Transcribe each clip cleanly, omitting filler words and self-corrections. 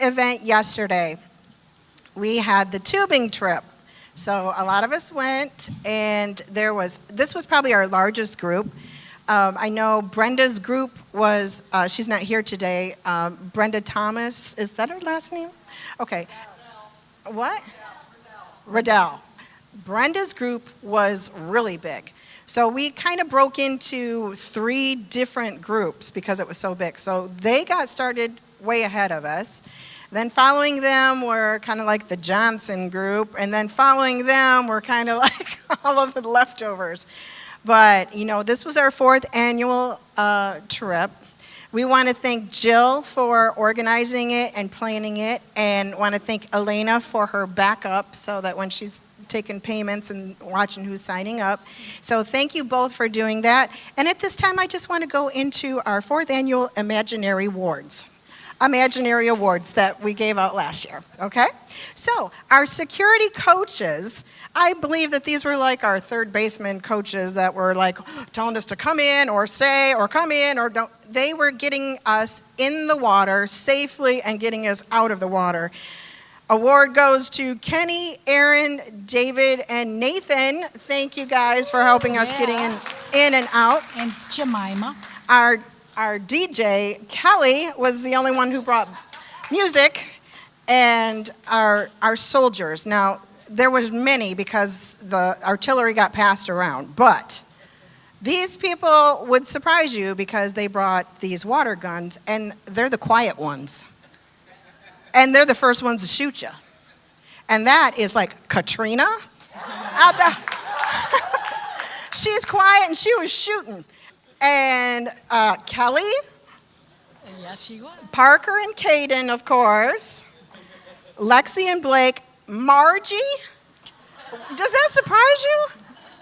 event yesterday. We had the tubing trip. So a lot of us went, and this was probably our largest group. I know Brenda's group was, she's not here today, Brenda Thomas, is that her last name? Okay. What? Riddell. Brenda's group was really big. So we kind of broke into 3 different groups because it was so big. So they got started way ahead of us. Then following them were kind of like the Johnson group, and then following them were kind of like all of the leftovers. But, this was our 4th annual trip. We want to thank Jill for organizing it and planning it, and want to thank Elena for her backup so that when she's taking payments and watching who's signing up. So thank you both for doing that. And at this time, I just want to go into our 4th annual Imaginary Awards that we gave out last year, okay? So our security coaches, I believe that these were like our third baseman coaches that were like telling us to come in or stay or come in or don't. They were getting us in the water safely and getting us out of the water. Award goes to Kenny, Aaron, David, and Nathan. Thank you guys for helping us getting in and out. And Jemima. Our DJ, Kelly, was the only one who brought music, and our soldiers. Now, there was many because the artillery got passed around, but these people would surprise you because they brought these water guns, and they're the quiet ones. And they're the first ones to shoot you. And that is like Katrina out there. She's quiet and she was shooting. And Kelly. Yes, she was. Parker and Caden, of course. Lexi and Blake. Margie. Does that surprise you?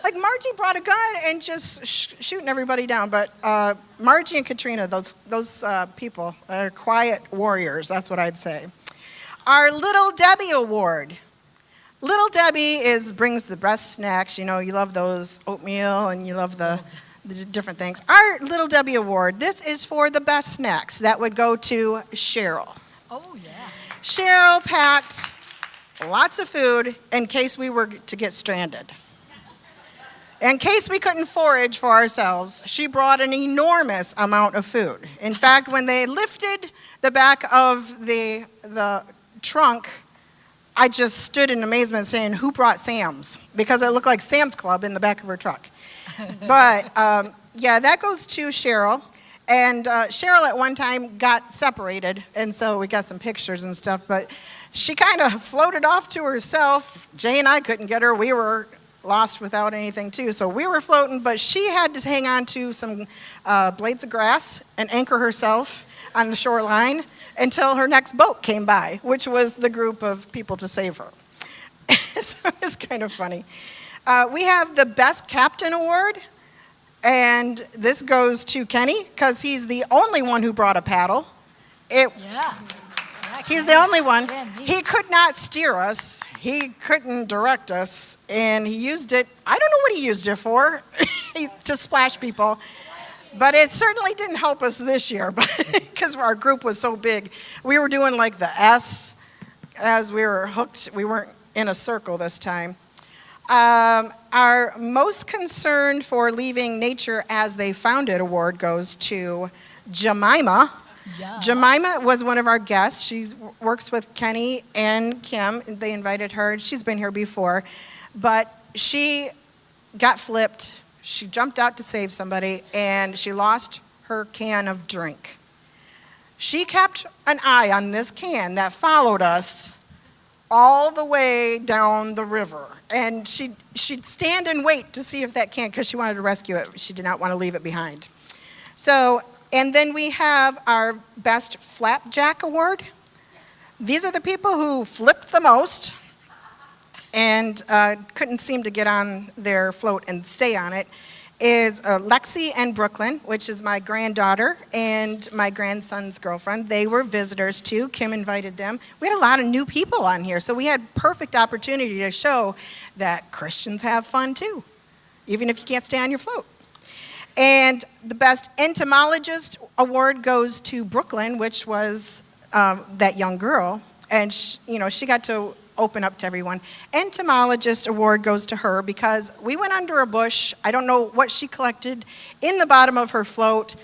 Like Margie brought a gun and just shooting everybody down. But Margie and Katrina, those people are quiet warriors. That's what I'd say. Our Little Debbie Award. Little Debbie brings the best snacks. You love those oatmeal and you love the different things. Our Little Debbie Award, this is for the best snacks. That would go to Cheryl. Oh, yeah. Cheryl packed lots of food in case we were to get stranded. In case we couldn't forage for ourselves, she brought an enormous amount of food. In fact, when they lifted the back of the trunk, I just stood in amazement saying, who brought Sam's? Because it looked like Sam's Club in the back of her truck. But that goes to Cheryl. And Cheryl at one time got separated, and so we got some pictures and stuff, but she kind of floated off to herself. Jay and I couldn't get her. We were lost without anything too, so we were floating, but she had to hang on to some blades of grass and anchor herself on the shoreline until her next boat came by, which was the group of people to save her. So it's kind of funny. We have the Best Captain Award, and this goes to Kenny because he's the only one who brought a paddle. He's the only one. He could not steer us. He couldn't direct us, and he used it. I don't know what he used it for, to splash people. But it certainly didn't help us this year because our group was so big. We were doing like the S as we were hooked. We weren't in a circle this time. Our Most Concerned for Leaving Nature as They Found It award goes to Jemima. Yes. Jemima was one of our guests. She works with Kenny and Kim. They invited her. She's been here before. But she got flipped. She jumped out to save somebody, and she lost her can of drink. She kept an eye on this can that followed us all the way down the river. And she'd stand and wait to see if that can, because she wanted to rescue it. She did not want to leave it behind. So, and then we have our Best Flapjack Award. These are the people who flipped the most and couldn't seem to get on their float and stay on it, is Lexi and Brooklyn, which is my granddaughter and my grandson's girlfriend. They were visitors too. Kim invited them. We had a lot of new people on here, so we had perfect opportunity to show that Christians have fun too, even if you can't stay on your float. And the Best Entomologist Award goes to Brooklyn, which was that young girl, and she got to open up to everyone. Entomologist award goes to her because we went under a bush. I don't know what she collected in the bottom of her float.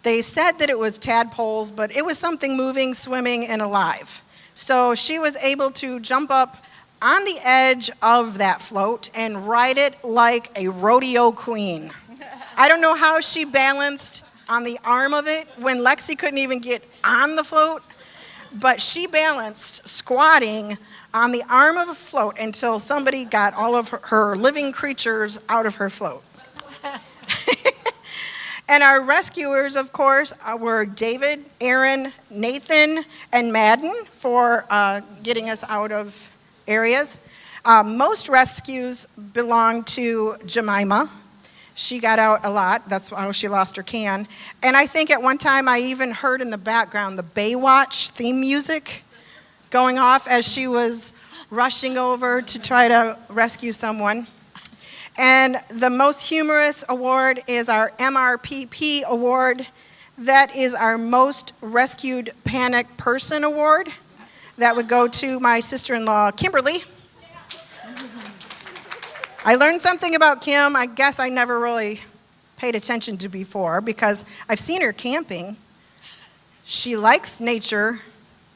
They said that it was tadpoles, but it was something moving, swimming, and alive. So she was able to jump up on the edge of that float and ride it like a rodeo queen. I don't know how she balanced on the arm of it when Lexi couldn't even get on the float, but she balanced squatting on the arm of a float until somebody got all of her living creatures out of her float. And our rescuers, of course, were David, Aaron, Nathan, and Madden for getting us out of areas. Most rescues belong to Jemima. She got out a lot. That's how she lost her can. And I think at one time I even heard in the background the Baywatch theme music going off as she was rushing over to try to rescue someone. And the most humorous award is our MRPP award. That is our most rescued panic person award. That would go to my sister-in-law, Kimberly. I learned something about Kim I guess I never really paid attention to before because I've seen her camping. She likes nature.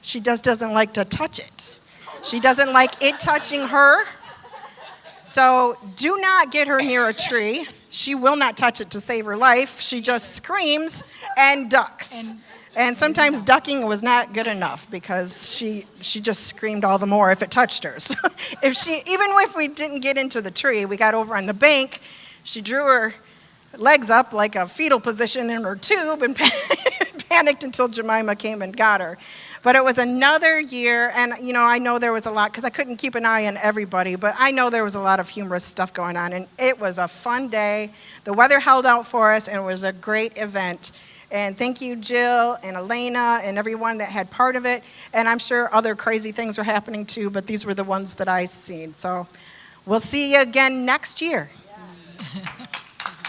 She just doesn't like to touch it. She doesn't like it touching her. So do not get her near a tree. She will not touch it to save her life. She just screams and ducks. And sometimes ducking was not good enough because she just screamed all the more if it touched her. So even if we didn't get into the tree, we got over on the bank, she drew her legs up like a fetal position in her tube and panicked until Jemima came and got her. But it was another year, and I know there was a lot, because I couldn't keep an eye on everybody, but I know there was a lot of humorous stuff going on, and it was a fun day. The weather held out for us, and it was a great event. And thank you, Jill and Elena and everyone that had part of it. And I'm sure other crazy things are happening too, but these were the ones that I seen. So we'll see you again next year. Yeah.